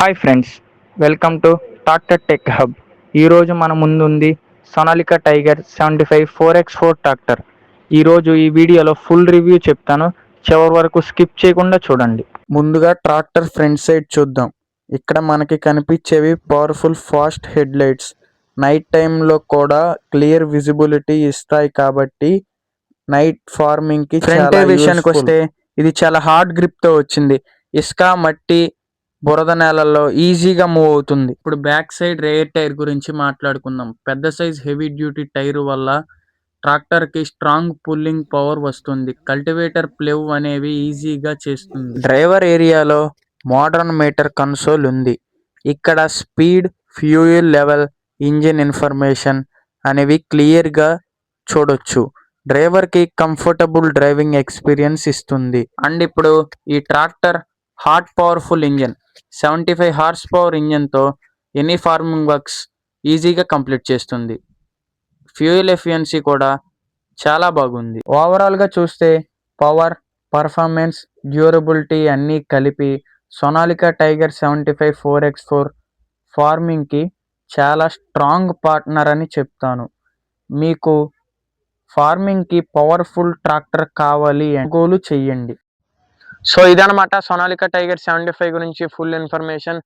Hi friends, welcome to tractor tech hub. ఈరోజు మన ముందుంది సొనాలికా టైగర్ 75 4x4 ట్రాక్టర్. ఈరోజు ఈ వీడియోలో ఫుల్ రివ్యూ చెప్తాను, చివరి వరకు స్కిప్ చేయకుండా చూడండి. ముందుగా ట్రాక్టర్ ఫ్రంట్ సైడ్ చూద్దాం. ఇక్కడ మనకి కనిపించేవి powerful fast head lights. Night టైంలో కూడా క్లియర్ విజిబిలిటీ ఇస్తాయి కాబట్టి నైట్ ఫార్మింగ్కి ఫ్రంట్ విషయానికి వస్తే ఇది చాలా హార్డ్ గ్రిప్తో వచ్చింది. ఇసుక, మట్టి, బురద నేలల్లో ఈజీగా మూవ్ అవుతుంది. ఇప్పుడు బ్యాక్ సైడ్ రేర్ టైర్ గురించి మాట్లాడుకుందాం. పెద్ద సైజ్ హెవీ డ్యూటీ టైర్ వల్ల ట్రాక్టర్కి స్ట్రాంగ్ పుల్లింగ్ పవర్ వస్తుంది. కల్టివేటర్ ప్లేవ్ అనేవి ఈజీగా చేస్తుంది. డ్రైవర్ ఏరియాలో మోడర్న్ మీటర్ కన్సోల్ ఉంది. ఇక్కడ speed, fuel level, engine information అనేవి క్లియర్గా చూడొచ్చు. డ్రైవర్కి కంఫర్టబుల్ డ్రైవింగ్ ఎక్స్పీరియన్స్ ఇస్తుంది. అండ్ ఇప్పుడు ఈ tractor hot powerful engine 75 horse power ఇంజన్తో ఎనీ ఫార్మింగ్ వర్క్స్ ఈజీగా కంప్లీట్ చేస్తుంది. ఫ్యూయల్ ఎఫిషియన్సీ కూడా చాలా బాగుంది. ఓవరాల్గా చూస్తే పవర్, పర్ఫార్మెన్స్, డ్యూరబిలిటీ అన్నీ కలిపి సొనాలికా టైగర్ 75 4x4 ఫార్మింగ్కి చాలా స్ట్రాంగ్ పార్ట్నర్ అని చెప్తాను. మీకు ఫార్మింగ్కి పవర్ఫుల్ ట్రాక్టర్ కావాలి కొనుగోలు చెయ్యండి. సో ఇదనమాట సొనాలికా టైగర్ 75 గురించి ఫుల్ ఇన్ఫర్మేషన్.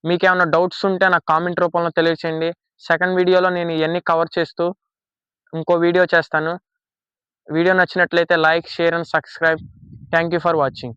మీకు ఏమైనా డౌట్స్ ఉంటే నాకు కామెంట్ రూపంలో తెలియచేయండి. సెకండ్ వీడియోలో నేను ఇవన్నీ కవర్ చేస్తూ ఇంకో వీడియో చేస్తాను. వీడియో నచ్చినట్లయితే like, share and subscribe. Thank you for watching.